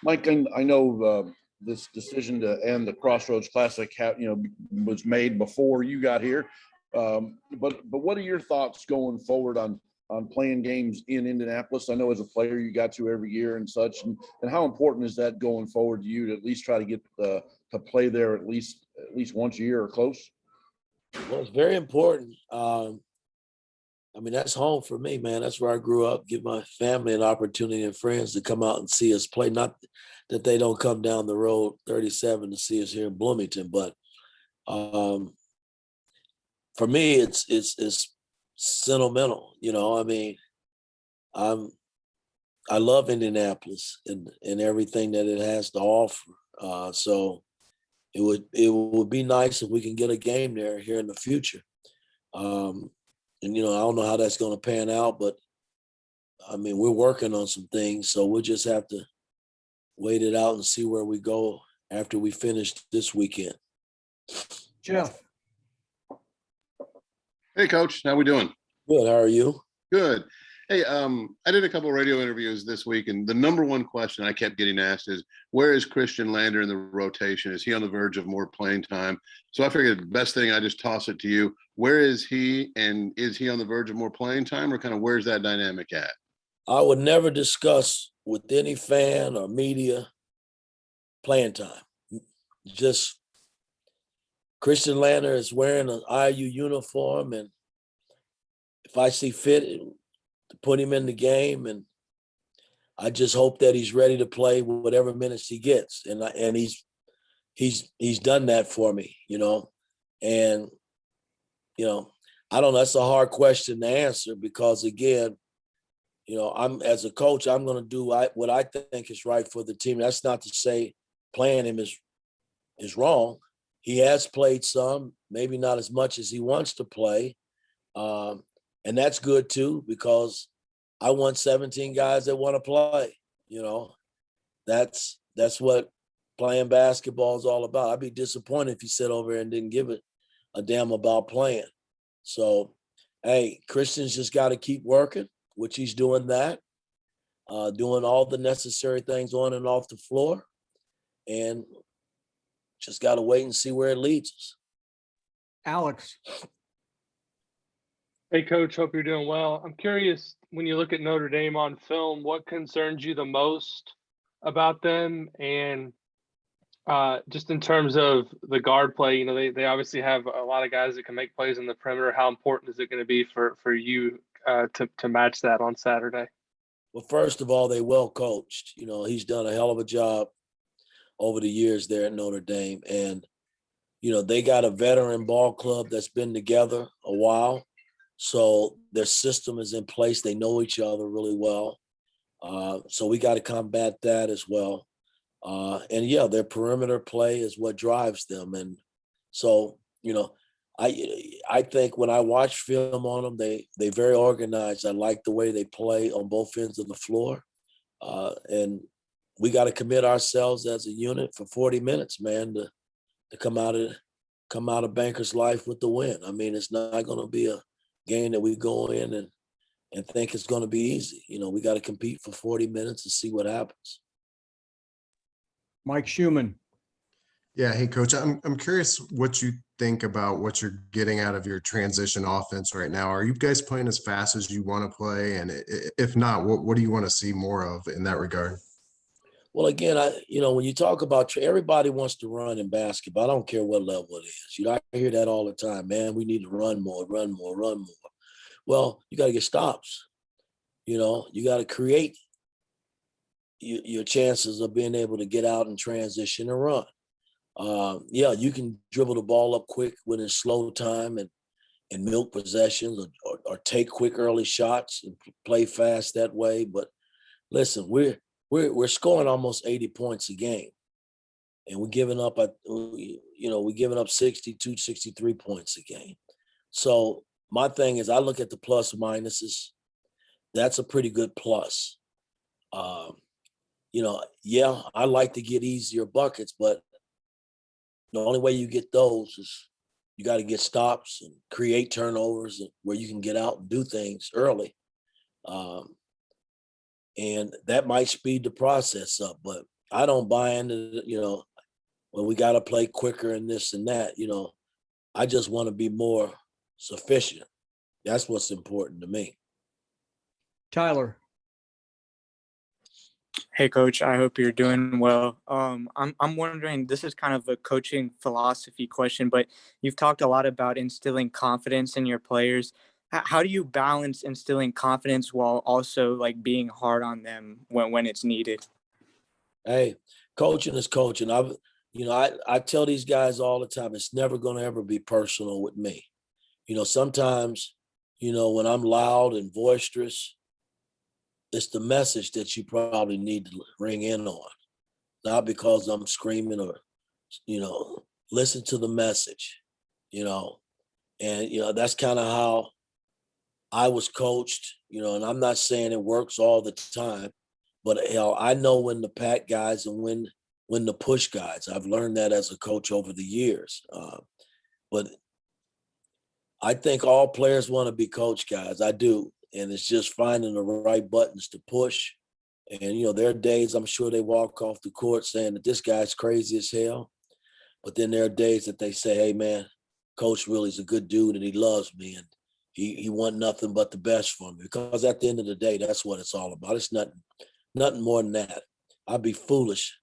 Mike, I know this decision to end the Crossroads Classic, was made before you got here. But what are your thoughts going forward on playing games in Indianapolis? I know as a player you got to every year and such, and how important is that going forward to you to at least try to get to play there at least once a year or close? Well, it's very important. That's home for me, man. That's where I grew up. Give my family an opportunity and friends to come out and see us play. Not that they don't come down the road 37 to see us here in Bloomington, but for me, it's sentimental. I love Indianapolis and everything that it has to offer. So it would be nice if we can get a game there here in the future. I don't know how that's going to pan out, but we're working on some things, so we'll just have to wait it out and see where we go after we finish this weekend. Jeff. Hey, Coach. How we doing? Good. How are you? Good. Hey, I did a couple of radio interviews this week, and the number one question I kept getting asked is, where is Christian Lander in the rotation? Is he on the verge of more playing time? So I figured the best thing, I just toss it to you. Where is he, and is he on the verge of more playing time, or kind of where's that dynamic at? I would never discuss with any fan or media playing time. Just Christian Lander is wearing an IU uniform, and if I see fit to put him in the game, and I just hope that he's ready to play whatever minutes he gets, and he's done that for me, and I don't know. That's a hard question to answer because, again, I'm as a coach, I'm going to do what I think is right for the team. That's not to say playing him is wrong. He has played some, maybe not as much as he wants to play. And that's good too, because I want 17 guys that want to play. That's what playing basketball is all about. I'd be disappointed if he sat over and didn't give it a damn about playing. So, hey, Christian's just got to keep working, which he's doing that, doing all the necessary things on and off the floor, and just got to wait and see where it leads us. Alex. Hey, Coach, hope you're doing well. I'm curious, when you look at Notre Dame on film, what concerns you the most about them? And just in terms of the guard play, they obviously have a lot of guys that can make plays in the perimeter. How important is it going to be for you to match that on Saturday? Well, first of all, they well coached. He's done a hell of a job over the years there at Notre Dame. And, they got a veteran ball club that's been together a while. So their system is in place. They know each other really well. So we got to combat that as well. And yeah, their perimeter play is what drives them. And so, I think when I watch film on them, they very organized. I like the way they play on both ends of the floor. And we got to commit ourselves as a unit for 40 minutes, man, to come out of Banker's Life with the win. It's not going to be a game that we go in and think it's going to be easy. We got to compete for 40 minutes and see what happens. Mike Schumann. Yeah. Hey, Coach, I'm curious what you think about what you're getting out of your transition offense right now. Are you guys playing as fast as you want to play? And if not, what do you want to see more of in that regard? Well, again, when you talk about everybody wants to run in basketball, I don't care what level it is. I hear that all the time, man. We need to run more. Well, you got to get stops. You got to create your chances of being able to get out and transition and run. Yeah, you can dribble the ball up quick when it's slow time and milk possessions or take quick early shots and play fast that way. But listen, we're scoring almost 80 points a game, and we're giving up 62, 63 points a game. So my thing is, I look at the plus minuses. That's a pretty good plus. Yeah, I like to get easier buckets, but the only way you get those is you got to get stops and create turnovers where you can get out and do things early. And that might speed the process up. But I don't buy into, when we got to play quicker and this and that, I just want to be more sufficient. That's what's important to me. Tyler. Hey, Coach. I hope you're doing well. I'm wondering. This is kind of a coaching philosophy question, but you've talked a lot about instilling confidence in your players. How do you balance instilling confidence while also like being hard on them when it's needed? Hey, coaching is coaching. I tell these guys all the time, it's never going to ever be personal with me. Sometimes, when I'm loud and boisterous, it's the message that you probably need to ring in on, not because I'm screaming or, listen to the message, and, that's kind of how I was coached, and I'm not saying it works all the time, but I know when to pack guys and when to push guys. I've learned that as a coach over the years. But I think all players want to be coached, guys. I do. And it's just finding the right buttons to push. And, there are days I'm sure they walk off the court saying that this guy's crazy as hell. But then there are days that they say, hey, man, Coach really is a good dude and he loves me. And he want nothing but the best for me. Because at the end of the day, that's what it's all about. It's nothing more than that. I'd be foolish,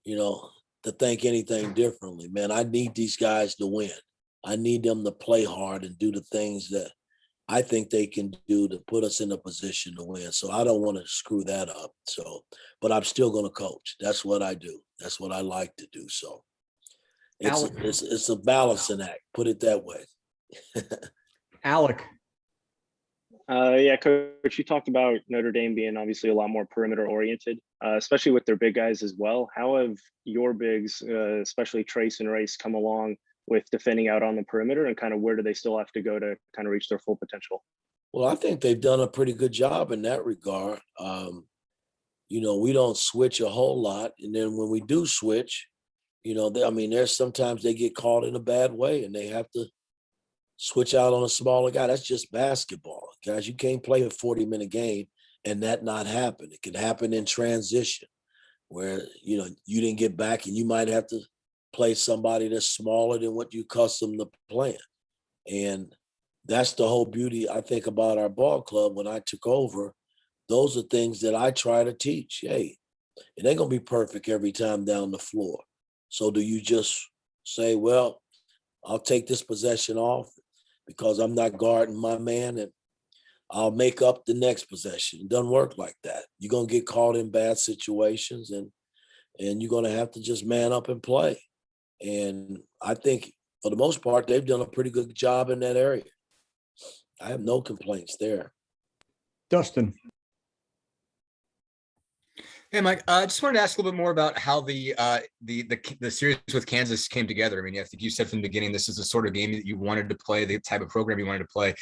to think anything differently, man. I need these guys to win. I need them to play hard and do the things that I think they can do to put us in a position to win. So I don't want to screw that up. But I'm still going to coach. That's what I do. That's what I like to do. So it's a balancing act. Put it that way. Alec. Yeah, Coach, you talked about Notre Dame being obviously a lot more perimeter oriented, especially with their big guys as well. How have your bigs, especially Trace and Race, come along with defending out on the perimeter, and kind of where do they still have to go to kind of reach their full potential? Well, I think they've done a pretty good job in that regard. We don't switch a whole lot. And then when we do switch, there's sometimes they get caught in a bad way and they have to switch out on a smaller guy. That's just basketball. Guys, you can't play a 40-minute game and that not happen. It can happen in transition where, you didn't get back and you might have to play somebody that's smaller than what you accustomed to playing. And that's the whole beauty, I think, about our ball club. When I took over, those are things that I try to teach. Hey, it ain't going to be perfect every time down the floor. So do you just say, well, I'll take this possession off because I'm not guarding my man and I'll make up the next possession? It doesn't work like that. You're going to get caught in bad situations and you're going to have to just man up and play. And I think for the most part, they've done a pretty good job in that area. I have no complaints there. Dustin. Hey, Mike, I just wanted to ask a little bit more about how the series with Kansas came together. I mean, I think you said from the beginning, this is the sort of game that you wanted to play, the type of program you wanted to play.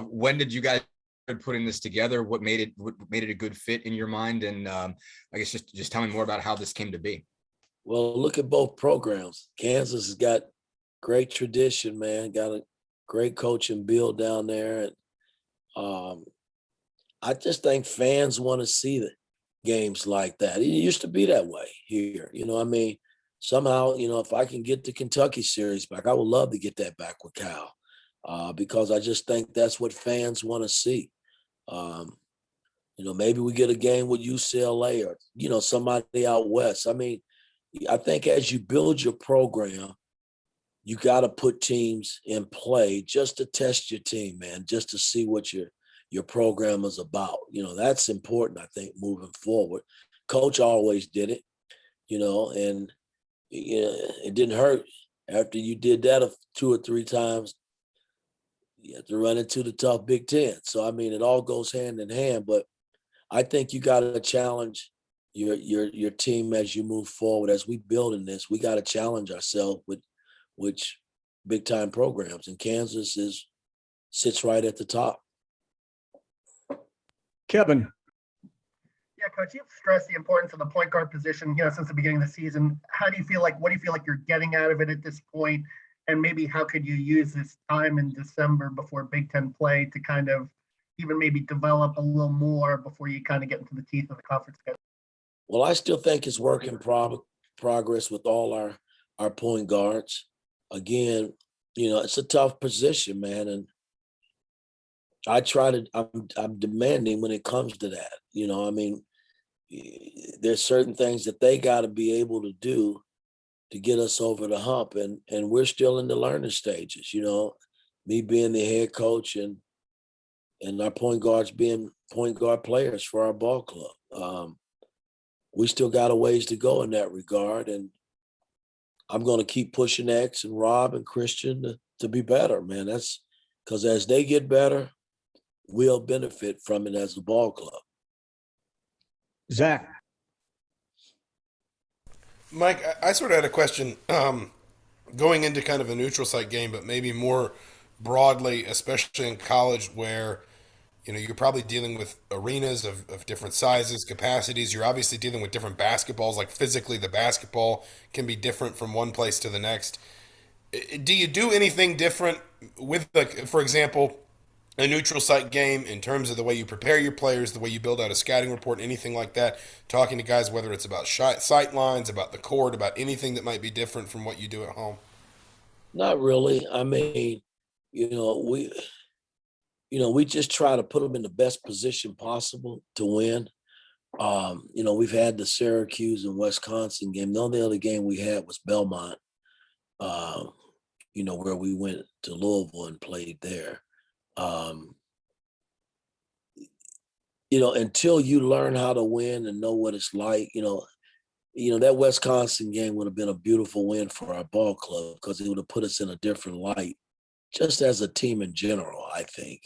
When did you guys start putting this together? What made it a good fit in your mind? And I guess just tell me more about how this came to be. Well, look at both programs. Kansas has got great tradition, man. Got a great coach and Bill down there. And I just think fans want to see the games like that. It used to be that way here. Somehow, if I can get the Kentucky series back, I would love to get that back with Cal because I just think that's what fans want to see. Maybe we get a game with UCLA or, somebody out west. I think as you build your program, you got to put teams in play just to test your team, man, just to see what your program is about. That's important, I think, moving forward. Coach always did it, and it didn't hurt. After you did that 2 or 3 times, you have to run into the tough Big Ten. So, it all goes hand in hand, but I think you got to challenge your team as you move forward. As we build in this, we got to challenge ourselves with which big time programs, and Kansas sits right at the top. Kevin. Yeah, Coach, you've stressed the importance of the point guard position, since the beginning of the season. What do you feel like you're getting out of it at this point? And maybe how could you use this time in December before Big Ten play to kind of even maybe develop a little more before you kind of get into the teeth of the conference schedule? Well, I still think it's work in progress with all our point guards. Again, it's a tough position, man, and I'm demanding when it comes to that. I mean, there's certain things that they got to be able to do to get us over the hump, and we're still in the learning stages. Me being the head coach and our point guards being point guard players for our ball club. We still got a ways to go in that regard, and I'm going to keep pushing X and Rob and Christian to be better, man. That's because as they get better, we'll benefit from it as a ball club. Zach. Mike, I sort of had a question going into kind of a neutral site game, but maybe more broadly, especially in college where, you're probably dealing with arenas of different sizes, capacities. You're obviously dealing with different basketballs, like physically the basketball can be different from one place to the next. Do you do anything different with, like, for example, a neutral site game in terms of the way you prepare your players, the way you build out a scouting report, anything like that, talking to guys, whether it's about sight lines, about the court, about anything that might be different from what you do at home? Not really. I mean, we just try to put them in the best position possible to win. We've had the Syracuse and Wisconsin game. The only other game we had was Belmont, where we went to Louisville and played there. Until you learn how to win and know what it's like, that Wisconsin game would have been a beautiful win for our ball club because it would have put us in a different light, just as a team in general, I think.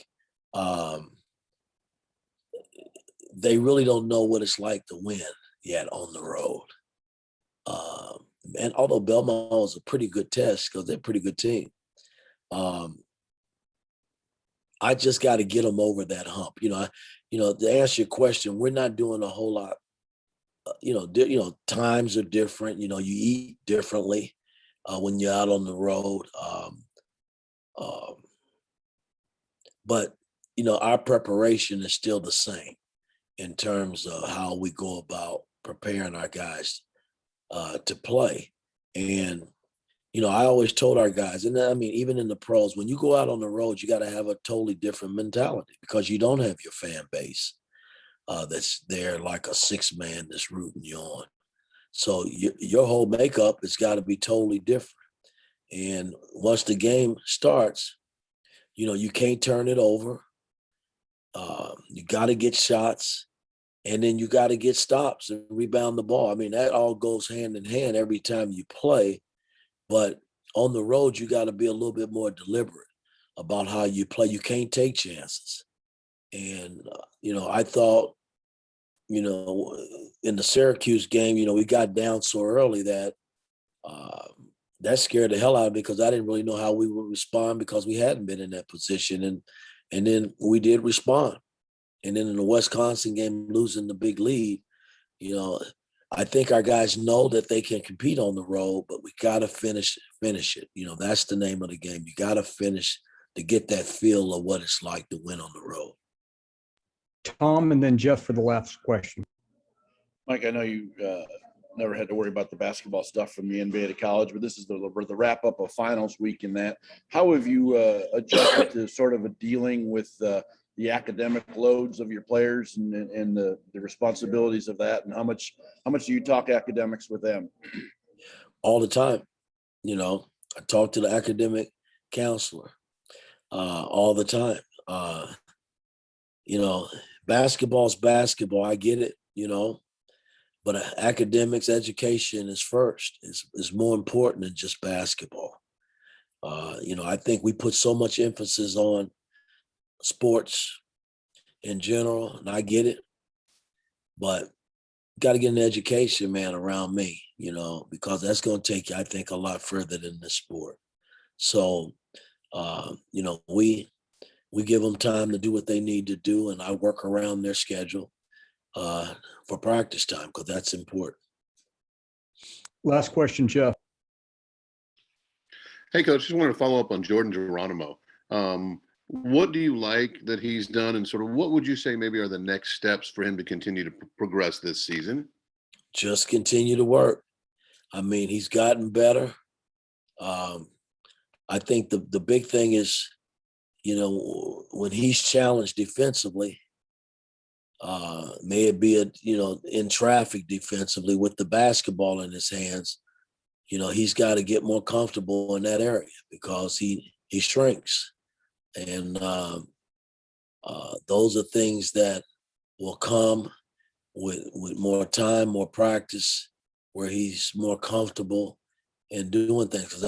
They really don't know what it's like to win yet on the road. And although Belmont was a pretty good test because they're a pretty good team, I just got to get them over that hump. To answer your question, we're not doing a whole lot. Times are different. You eat differently when you're out on the road. But our preparation is still the same in terms of how we go about preparing our guys to play. And I always told our guys, and I mean, even in the pros, when you go out on the road, you got to have a totally different mentality because you don't have your fan base that's there like a 6-man that's rooting you on. So your whole makeup has got to be totally different. And once the game starts, you can't turn it over. You got to get shots, and then you got to get stops and rebound the ball. I mean, that all goes hand in hand every time you play. But on the road, you got to be a little bit more deliberate about how you play. You can't take chances. And, I thought, in the Syracuse game, we got down so early that scared the hell out of me because I didn't really know how we would respond because we hadn't been in that position. And then we did respond. And then in the Wisconsin game, losing the big lead, I think our guys know that they can compete on the road, but we got to finish it. That's the name of the game. You got to finish to get that feel of what it's like to win on the road. Tom, and then Jeff for the last question. Mike, I know you never had to worry about the basketball stuff from the NBA to college, but this is the wrap up of finals week in that. How have you adjusted to sort of dealing with the academic loads of your players and the responsibilities of that? And how much do you talk academics with them? All the time. I talk to the academic counselor all the time. Basketball's basketball. I get it, but academics, education is first. Is more important than just basketball. I think we put so much emphasis on sports in general, and I get it, but got to get an education, man, around me, because that's going to take you, I think, a lot further than this sport. So, we give them time to do what they need to do, and I work around their schedule for practice time because that's important. Last question, Jeff. Hey, Coach, just wanted to follow up on Jordan Geronimo. What do you like that he's done, and sort of what would you say maybe are the next steps for him to continue to progress this season? just continue to work. I mean, he's gotten better. I think the big thing is, when he's challenged defensively, may it be in traffic defensively with the basketball in his hands, he's got to get more comfortable in that area because he shrinks. And those are things that will come with more time, more practice, where he's more comfortable in doing things. Because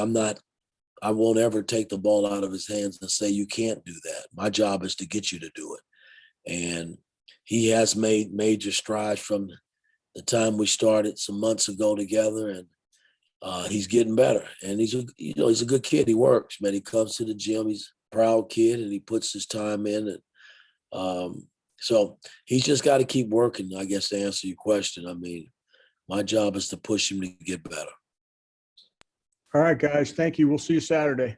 I won't ever take the ball out of his hands and say, you can't do that. My job is to get you to do it. And he has made major strides from the time we started some months ago together, and he's getting better. And he's a good kid. He works, man. He comes to the gym. He's a proud kid, and he puts his time in. And so he's just got to keep working, I guess, to answer your question. I mean, my job is to push him to get better. All right, guys. Thank you. We'll see you Saturday.